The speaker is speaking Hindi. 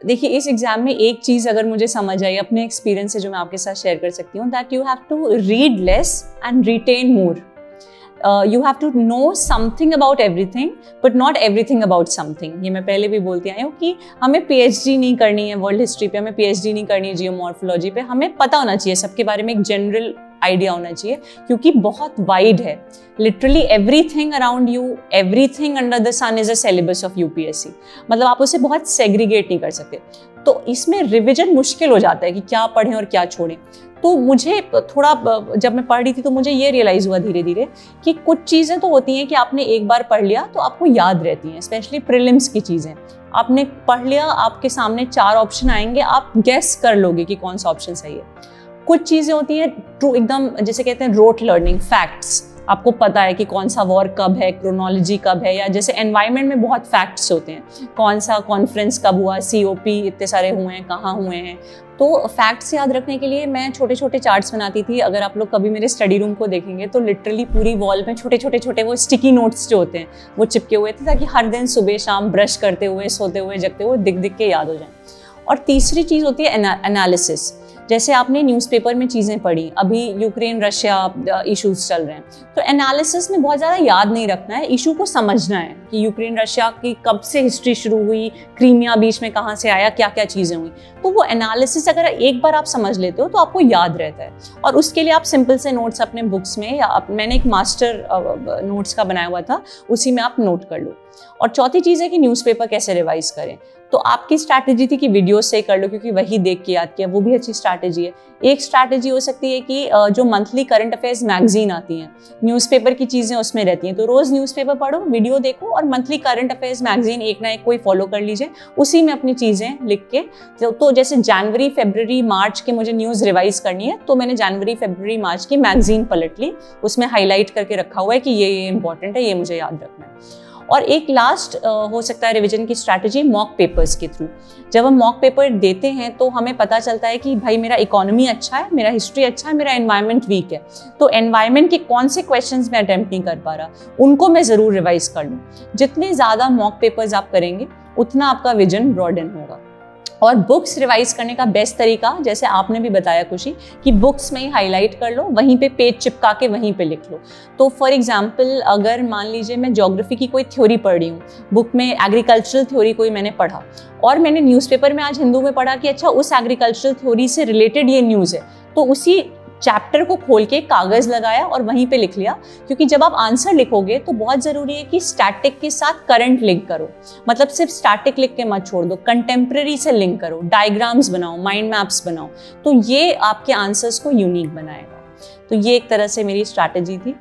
देखिए इस एग्जाम में एक चीज़ अगर मुझे समझ आई अपने एक्सपीरियंस से जो मैं आपके साथ शेयर कर सकती हूँ, that you have to read less and written more. You have to know something about everything but not everything about something. ये मैं पहले भी बोलती आई हूँ कि हमें PhD नहीं करनी है वर्ल्ड हिस्ट्री पे, हमें PhD नहीं करनी है जियोमॉर्फोलॉजी पे. हमें पता होना चाहिए सबके बारे में, एक जनरल आइडिया होना चाहिए, क्योंकि बहुत वाइड है. Literally everything around you, everything under the sun is a syllabus of UPSC. मतलब आप उसे बहुत सेग्रीगेट नहीं कर सकते. तो इसमें रिविजन मुश्किल हो जाता है कि क्या पढ़ें और क्या छोड़ें. तो मुझे थोड़ा, जब मैं पढ़ रही थी तो मुझे ये रियलाइज़ हुआ धीरे धीरे कि कुछ चीज़ें तो होती हैं कि आपने एक बार पढ़ लिया तो आपको याद रहती हैं, स्पेशली प्रीलिम्स की चीज़ें. आपने पढ़ लिया, आपके सामने 4 ऑप्शन आएंगे, आप गेस कर लोगे कि कौन सा ऑप्शन सही है. कुछ चीज़ें होती हैं ट्रू, एकदम जैसे कहते हैं रोट लर्निंग, फैक्ट्स. आपको पता है कि कौन सा वॉर कब है, क्रोनोलॉजी कब है, या जैसे एनवायरनमेंट में बहुत फैक्ट्स होते हैं, कौन सा कॉन्फ्रेंस कब हुआ, COP इतने सारे हुए हैं, कहाँ हुए हैं. तो फैक्ट्स याद रखने के लिए मैं छोटे छोटे चार्ट्स बनाती थी. अगर आप लोग कभी मेरे स्टडी रूम को देखेंगे तो लिटरली पूरी वॉल में छोटे छोटे वो स्टिकी नोट्स जो होते हैं वो चिपके हुए थे, ताकि हर दिन सुबह शाम ब्रश करते हुए, सोते हुए, जगते हुए दिख के याद हो जाए. और तीसरी चीज़ होती है एनालिसिस. जैसे आपने न्यूज़पेपर में चीज़ें पढ़ी, अभी यूक्रेन रशिया इश्यूज चल रहे हैं, तो एनालिसिस में बहुत ज़्यादा याद नहीं रखना है, इशू को समझना है कि यूक्रेन रशिया की कब से हिस्ट्री शुरू हुई, क्रीमिया बीच में कहाँ से आया, क्या क्या चीज़ें हुई. तो वो एनालिसिस अगर एक बार आप समझ लेते हो तो आपको याद रहता है. और उसके लिए आप सिंपल से नोट्स अपने बुक्स में, या मैंने एक मास्टर नोट्स का बनाया हुआ था, उसी में आप नोट कर लो. और चौथी चीज़ है कि न्यूज़पेपर कैसे रिवाइज करें. तो आपकी स्ट्रैटेजी थी कि वीडियो से कर लो, क्योंकि वही देख के याद किया, वो भी अच्छी स्ट्रैटेजी है. एक स्ट्रैटेजी हो सकती है कि जो मंथली करंट अफेयर्स मैगजीन आती हैं, न्यूज़पेपर की चीज़ें उसमें रहती हैं, तो रोज़ न्यूज़पेपर पढ़ो, वीडियो देखो, और मंथली करंट अफेयर्स मैगजीन एक ना एक कोई फॉलो कर लीजिए, उसी में अपनी चीज़ें लिख के. तो जैसे जनवरी, फरवरी, मार्च के मुझे न्यूज़ रिवाइज करनी है, तो मैंने जनवरी, फरवरी, मार्च की मैगजीन पलट ली, उसमें हाईलाइट करके रखा हुआ है कि ये इंपॉर्टेंट है, ये मुझे याद रखना है. और एक लास्ट हो सकता है रिवीजन की स्ट्रैटेजी, मॉक पेपर्स के थ्रू. जब हम मॉक पेपर देते हैं तो हमें पता चलता है कि भाई मेरा इकोनॉमी अच्छा है, मेरा हिस्ट्री अच्छा है, मेरा एनवायरनमेंट वीक है, तो एनवायरनमेंट के कौन से क्वेश्चंस मैं अटेम्प्ट नहीं कर पा रहा, उनको मैं ज़रूर रिवाइज कर लूँ. जितने ज़्यादा मॉक पेपर्स आप करेंगे उतना आपका विजन ब्रॉडन होगा. और बुक्स रिवाइज करने का बेस्ट तरीका, जैसे आपने भी बताया खुशी, कि बुक्स में ही हाईलाइट कर लो, वहीं पे पेज चिपका के वहीं पे लिख लो. तो फॉर एग्जांपल अगर मान लीजिए मैं ज्योग्राफी की कोई थ्योरी पढ़ रही हूँ, बुक में एग्रीकल्चरल थ्योरी कोई मैंने पढ़ा, और मैंने न्यूज़पेपर में आज हिंदू में पढ़ा कि अच्छा उस एग्रीकल्चरल थ्योरी से रिलेटेड ये न्यूज़ है, तो उसी चैप्टर को खोल के कागज़ लगाया और वहीं पे लिख लिया. क्योंकि जब आप आंसर लिखोगे तो बहुत ज़रूरी है कि स्टैटिक के साथ करंट लिंक करो. मतलब सिर्फ स्टैटिक लिख के मत छोड़ दो, कंटेम्प्रेरी से लिंक करो, डायग्राम्स बनाओ, माइंड मैप्स बनाओ. तो ये आपके आंसर्स को यूनिक बनाएगा. तो ये एक तरह से मेरी स्ट्रैटेजी थी.